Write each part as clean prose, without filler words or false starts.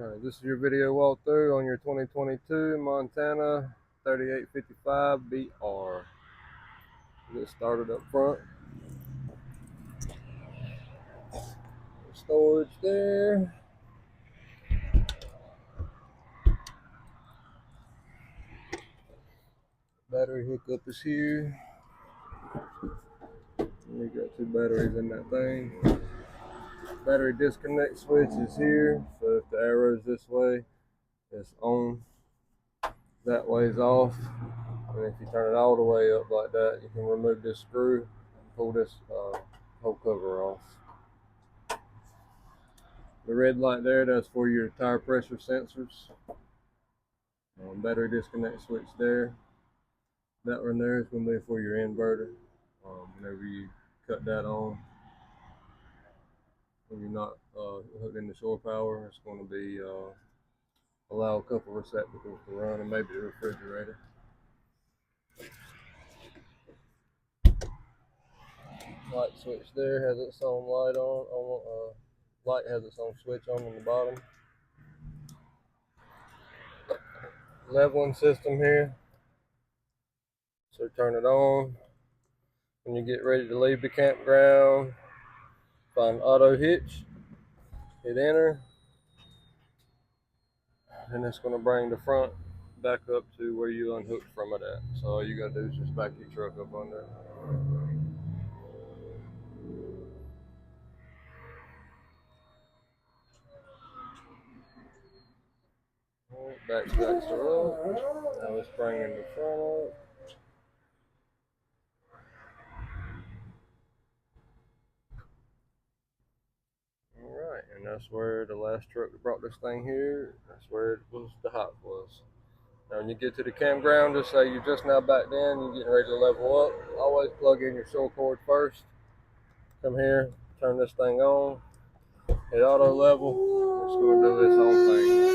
Alright, this is your video walkthrough on your 2022 Montana 3855 BR. Get started up front. Storage there. Battery hookup is here. You got two batteries in that thing. Battery disconnect switch is here. So if the arrow's this way, it's on. That way's off. And if you turn it all the way up like that, you can remove this screw and pull this whole cover off. The red light there, that's for your tire pressure sensors. Battery disconnect switch there. That one there is going to be for your inverter. Whenever you cut that on, when you're not hooked into shore power, it's going to be allow a couple receptacles to run and maybe the refrigerator. Light switch there has its own light on. Light has its own switch on the bottom. Leveling system here. So turn it on. When you get ready to leave the campground, find auto hitch, hit enter, and it's going to bring the front back up to where you unhooked from it at. So all you got to do is just back your truck up under it. Back to up. Now it's bringing the front up. Alright, and that's where the last truck that brought this thing here, that's where it was, the hot was. Now when you get to the campground, just say you're just now back in, you're getting ready to level up, always plug in your shore cord first. Come here, turn this thing on, hit auto level, it's going to do its own thing.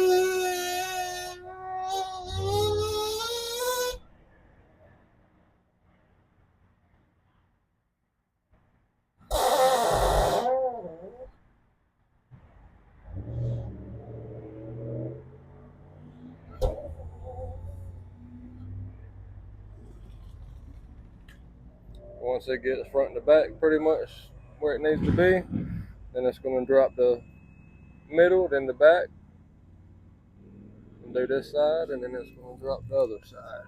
Once it gets front and the back pretty much where it needs to be, then it's going to drop the middle, then the back, and do this side, and then it's going to drop the other side.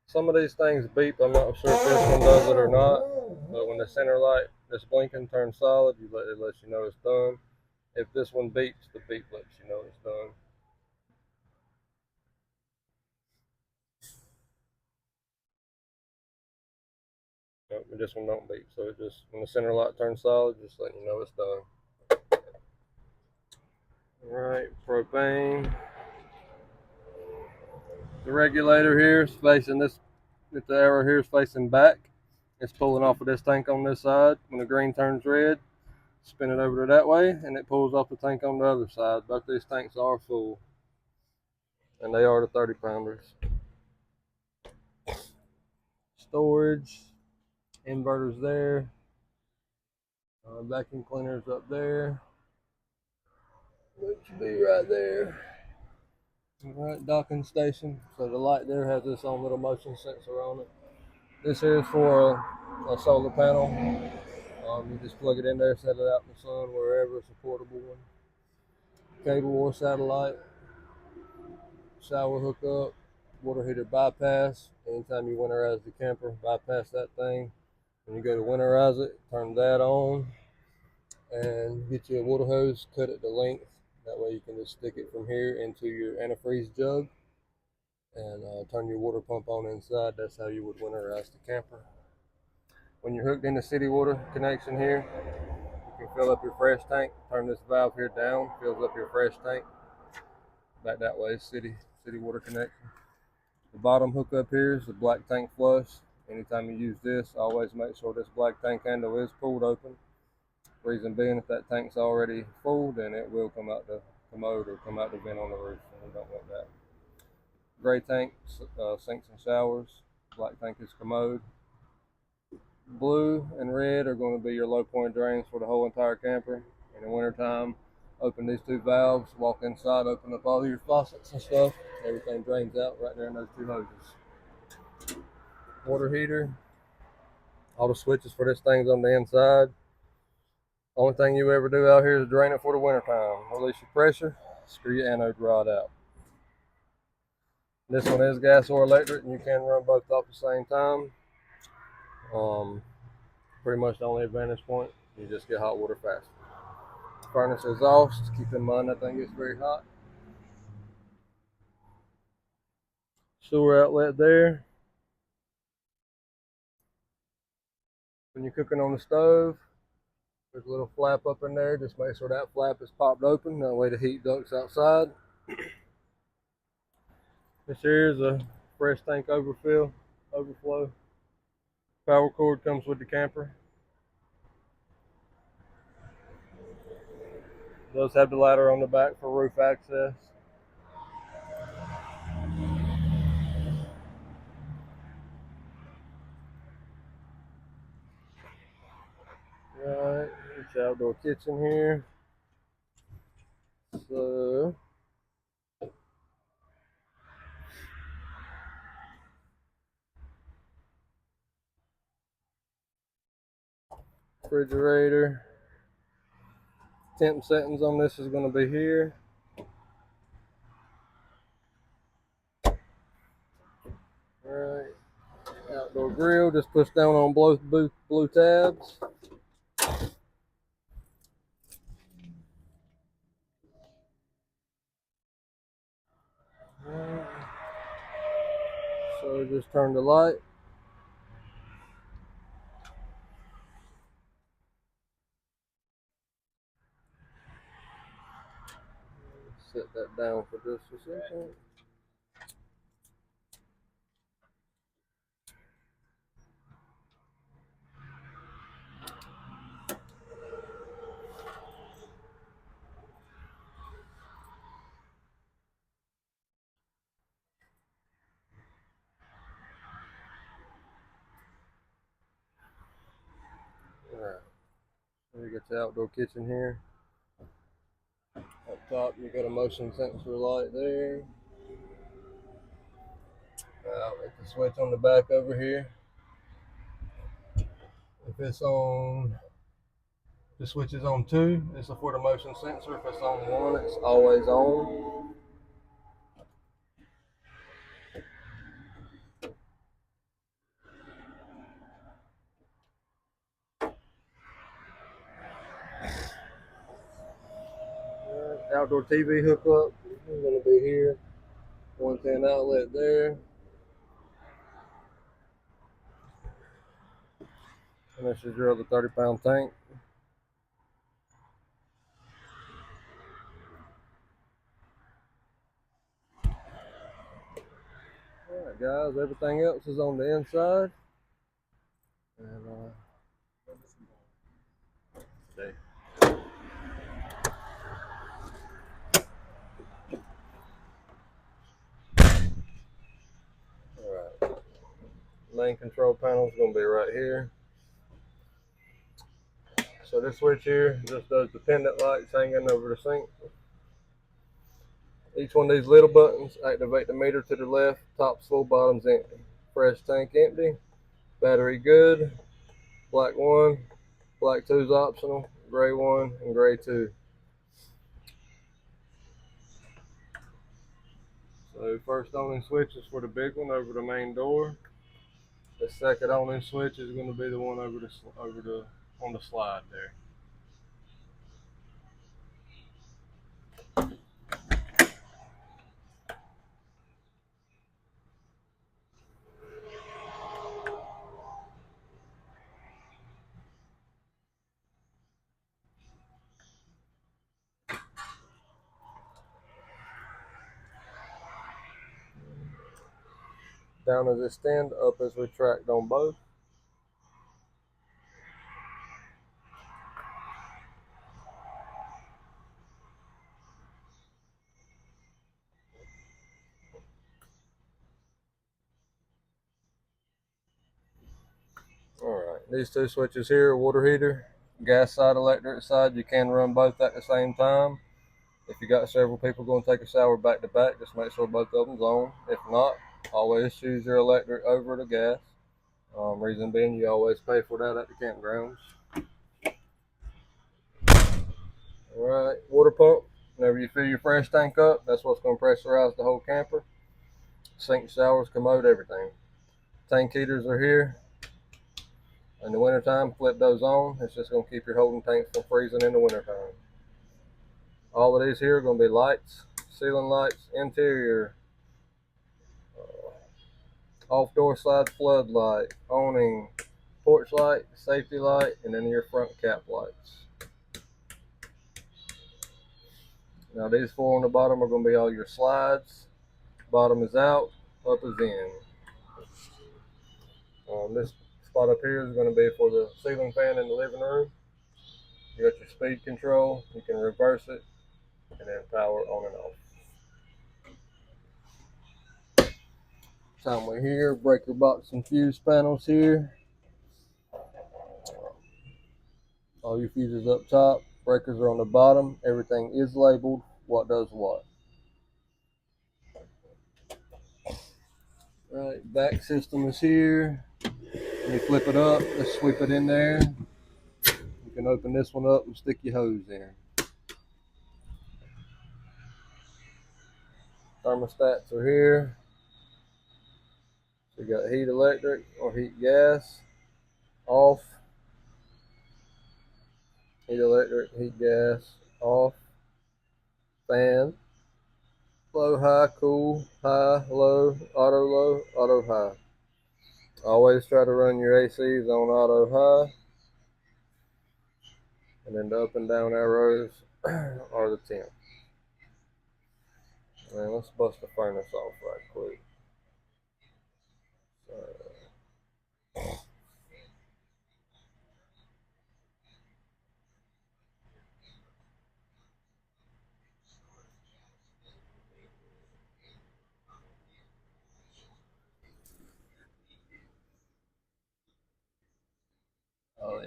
Some of these things beep. I'm not sure if this one does it or not, but when the center light is blinking, turns solid, it lets you know it's done. If this one beeps, the beep lets you know it's done. Nope, this one don't beep, so it just, when the center light turns solid, just letting you know it's done. Alright, propane. The regulator here is facing this, if the arrow here is facing back, it's pulling off of this tank on this side. When the green turns red, spin it over to that way, and it pulls off the tank on the other side. Both these tanks are full, and they are the 30-pounders. Storage, inverters there, vacuum cleaners up there, which should be right there. Alright, docking station. So the light there has its own little motion sensor on it. This here is for a solar panel. You just plug it in there, set it out in the sun, wherever. It's a portable one. Cable or satellite. Shower hookup. Water heater bypass. Anytime you winterize the camper, bypass that thing. When you go to winterize it, turn that on. And get you a water hose, cut it to length. That way you can just stick it from here into your antifreeze jug and turn your water pump on inside. That's how you would winterize the camper. When you're hooked in the city water connection here, you can fill up your fresh tank. Turn this valve here down, fills up your fresh tank. Back that way, city water connection. The bottom hook up here is the black tank flush. Anytime you use this, always make sure this black tank handle is pulled open. Reason being, if that tank's already full, then it will come out the commode or come out the vent on the roof, and we don't want that. Gray tank, sinks and showers. Black tank is commode. Blue and red are going to be your low point drains for the whole entire camper. In the wintertime, open these two valves, walk inside, open up all your faucets and stuff. Everything drains out right there in those two hoses. Water heater. All the switches for this thing's on the inside. Only thing you ever do out here is drain it for the wintertime. Release your pressure, screw your anode rod out. This one is gas or electric, and you can run both off the same time. Pretty much the only advantage point, you just get hot water faster. Furnace exhaust, keep in mind that thing gets very hot. Sewer outlet there. When you're cooking on the stove, there's a little flap up in there. Just make sure that flap is popped open. That way the heat ducts outside. This here is a fresh tank overflow. Power cord comes with the camper. It does have the ladder on the back for roof access. Right, it's outdoor kitchen here. So refrigerator. Temp settings on this is going to be here. Alright, outdoor grill, just push down on both blue tabs. Right. So just turn the light. Set that down for just a second. Alright, so you got the outdoor kitchen here. Up top, you got a motion sensor light there. Like the switch on the back over here. If it's on, the switch is on 2, it's for the motion sensor. If it's on 1, it's always on. Outdoor TV hookup is going to be here. 110 outlet there. And this is your other 30-pound tank. Alright guys, everything else is on the inside. And alright, main control panel is going to be right here. So this switch here just does the pendant lights hanging over the sink. Each one of these little buttons activate the meter to the left. Top's full, bottom's empty. Fresh tank empty. Battery good. Black 1. Black 2 is optional. Gray 1 and gray 2. So first on-in switch is for the big one over the main door. The second on-in switch is going to be the one on the slide there. Down as extend, up as retract on both. Alright, these two switches here, water heater, gas side, electric side. You can run both at the same time. If you got several people going to take a shower back to back, just make sure both of them's on. If not, always choose your electric over the gas. Reason being, you always pay for that at the campgrounds. Alright, water pump. Whenever you fill your fresh tank up, that's what's going to pressurize the whole camper. Sink, showers, commode, everything. Tank heaters are here. In the wintertime, flip those on. It's just going to keep your holding tanks from freezing in the wintertime. All of these here are going to be lights, ceiling lights, interior, off-door slide floodlight, awning, porch light, safety light, and then your front cap lights. Now these four on the bottom are going to be all your slides. Bottom is out, up is in. This spot up here is going to be for the ceiling fan in the living room. You got your speed control. You can reverse it and then power on and off. Time we're here, breaker box and fuse panels here. All your fuses up top, breakers are on the bottom. Everything is labeled what does what. Right, back system is here. When you flip it up, just sweep it in there. You can open this one up and stick your hose in. Thermostats are here. So you got heat electric or heat gas, off. Heat electric, heat gas, off. Fan, low, high, cool, high, low, auto high. Always try to run your ACs on auto high. And then the up and down arrows are the temp. And let's bust the furnace off right quick. Oh yeah.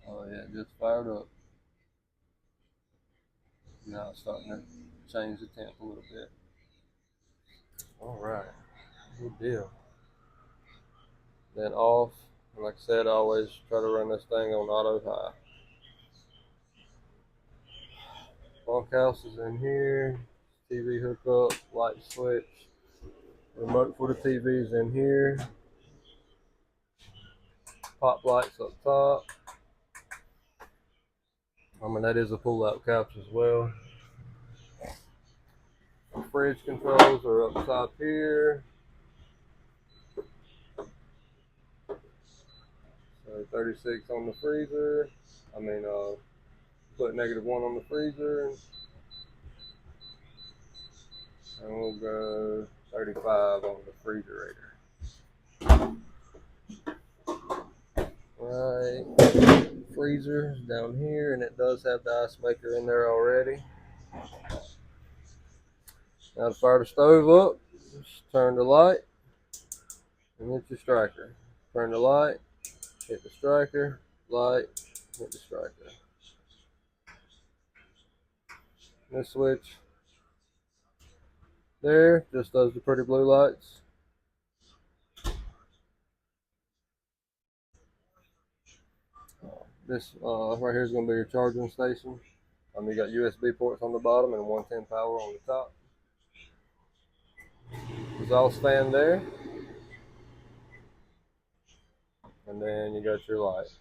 Oh yeah, just fired up. Now it's starting to change the temp a little bit. Alright, good deal. Then off, like I said, I always try to run this thing on auto high. Bunkhouse is in here, TV hookup, light switch, remote for the TV's in here, pop lights up top. I mean, that is a pull-out couch as well. Fridge controls are up top here. So 36 on the freezer. Put -1 on the freezer. And we'll go 35 on the refrigerator. Right. Freezer down here, and it does have the ice maker in there already. Now to fire the stove up, just turn the light and hit your striker. Turn the light, hit the striker, light, hit the striker. This switch there just does the pretty blue lights. This right here is going to be your charging station. You got USB ports on the bottom and 110 power on the top. Exhaust fan there. And then you got your light.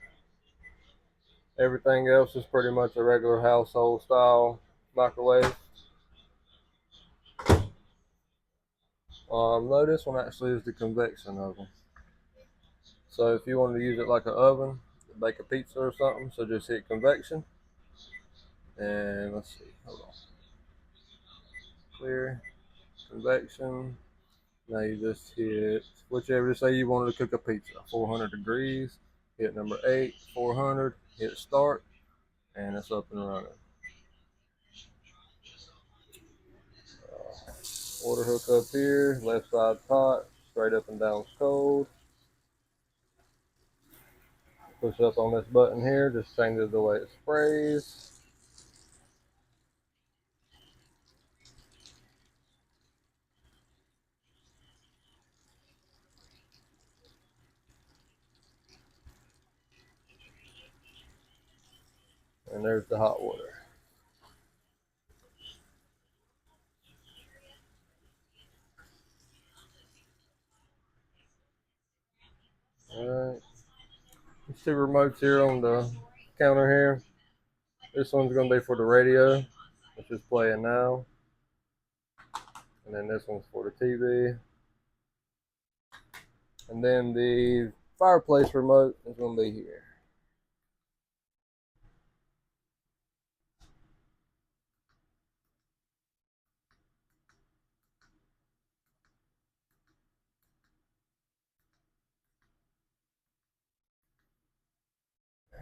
Everything else is pretty much a regular household style microwave. No, this one actually is the convection oven. So if you wanted to use it like an oven, bake a pizza or something, so just hit convection. And let's see, hold on. Clear, convection. Now you just hit whichever, say you wanted to cook a pizza, 400 degrees. Hit number 8, 400. Hit start, and it's up and running. Water hook up here, left side hot, straight up and down cold. Push up on this button here, just changes the way it sprays. And there's the hot water. Alright. There's 2 remotes here on the counter here. This one's going to be for the radio, which is playing now. And then this one's for the TV. And then the fireplace remote is going to be here.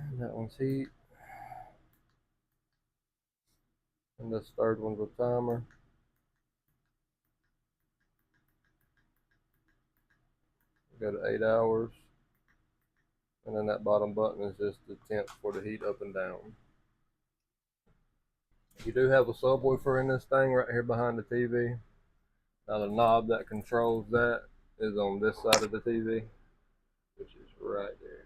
And that one's heat. And this third one's a timer. Go to 8 hours. And then that bottom button is just the temp for the heat up and down. You do have a subwoofer in this thing right here behind the TV. Now the knob that controls that is on this side of the TV, which is right there.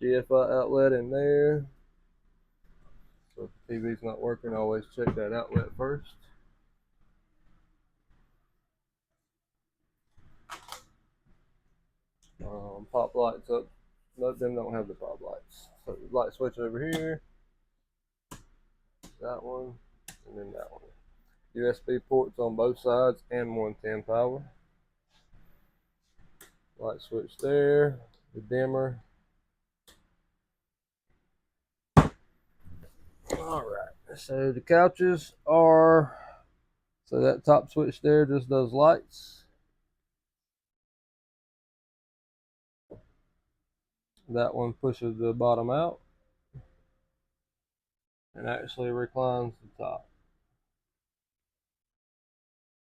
GFI outlet in there. So if the TV's not working, always check that outlet first. Pop lights up. Most of them don't have the pop lights. So the light switch over here. That one, and then that one. USB ports on both sides and 110 power. Light switch there. The dimmer. Alright, so the couches are, so that top switch there just does lights. That one pushes the bottom out and actually reclines the top.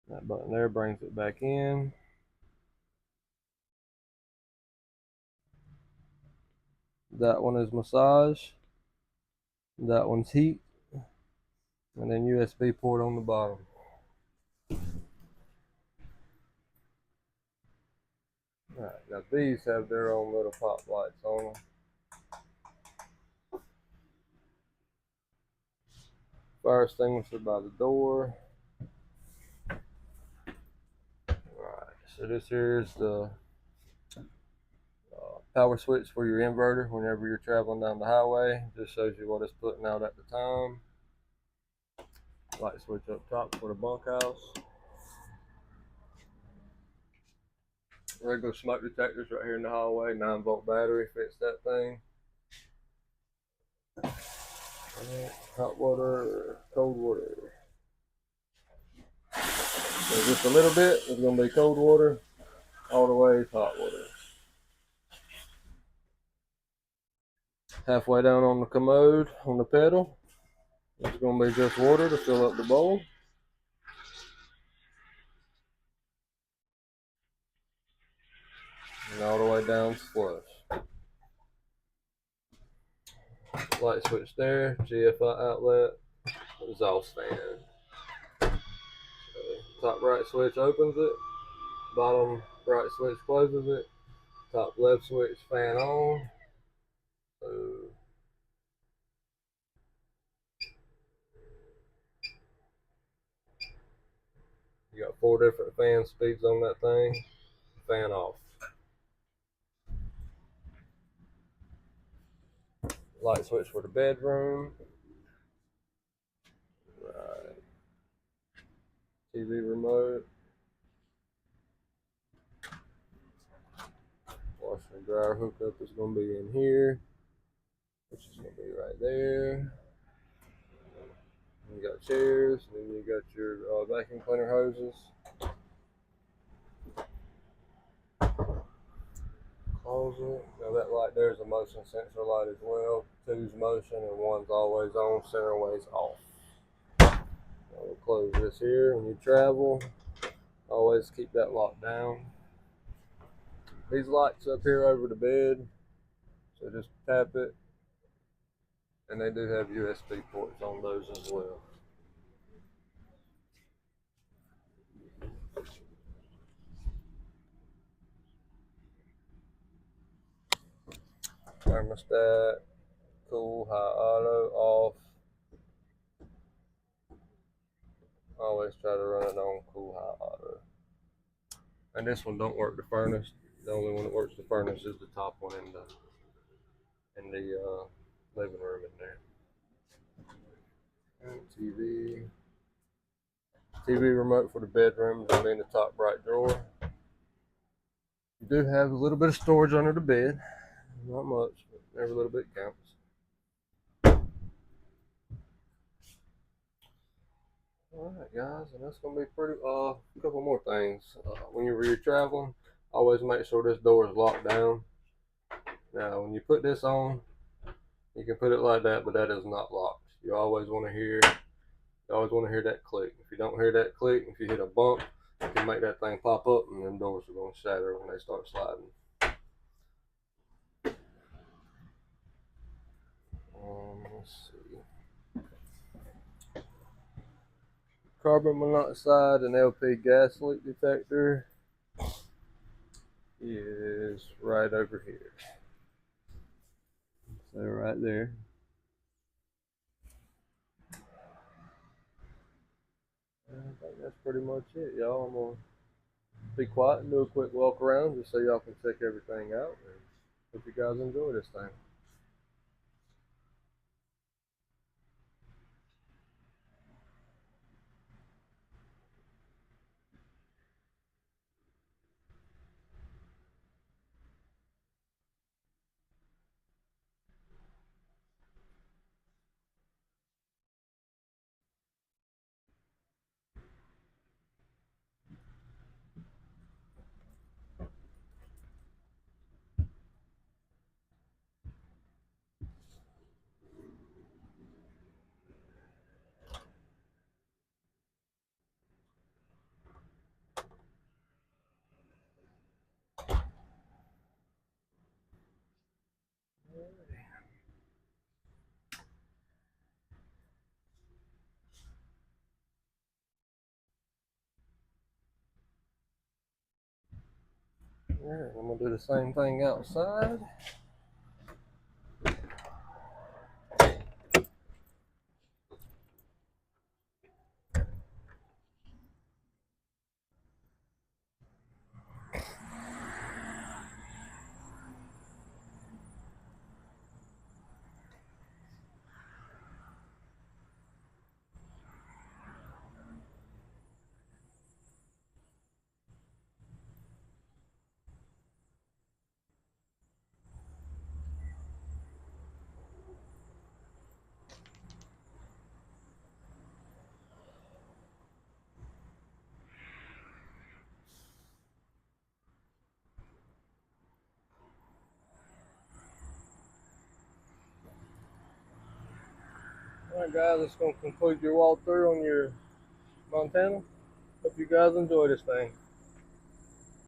That button there brings it back in. That one is massage. That one's heat. And then USB port on the bottom. Alright, now these have their own little pop lights on them. Fire extinguisher by the door. Alright, so this here is the power switch for your inverter whenever you're traveling down the highway. Just shows you what it's putting out at the time. Light switch up top for the bunkhouse. Regular smoke detectors right here in the hallway. 9-volt battery fits that thing. Hot water, cold water. So just a little bit is going to be cold water. All the way is hot water. Halfway down on the commode, on the pedal, it's going to be just water to fill up the bowl. And all the way down is flush. Light switch there, GFI outlet, exhaust fan. So top right switch opens it, bottom right switch closes it, top left switch fan on. So you got 4 different fan speeds on that thing. Fan off. Light switch for the bedroom. Right. TV remote. Washer and dryer hookup is going to be in here. which is going to be right there. You got chairs, and then you got your vacuum cleaner hoses. Closet. Now that light there is a motion sensor light as well. Two's motion and one's always on, center always off. Now we'll close this here. When you travel, always keep that locked down. These lights up here over the bed, so just tap it, and they do have USB ports on those as well. Thermostat, cool, high auto, off. Always try to run it on cool, high auto. And this one don't work the furnace. The only one that works the furnace is the top one in the living room in there. And TV remote for the bedroom is going to be in the top right drawer. You do have a little bit of storage under the bed. Not much, but every little bit counts. Alright guys, and that's going to be pretty, a couple more things. When you're traveling, always make sure this door is locked down. Now when you put this on, you can put it like that, but that is not locked. You always want to hear that click. If you don't hear that click, if you hit a bump, you can make that thing pop up and then doors are going to shatter when they start sliding. Let's see. Carbon monoxide and LP gas leak detector is right over here. So right there. I think that's pretty much it, y'all. I'm going to be quiet and do a quick walk around just so y'all can check everything out. And hope you guys enjoy this thing. Alright, I'm going to do the same thing outside. Alright guys, that's going to conclude your walkthrough on your Montana. Hope you guys enjoy this thing.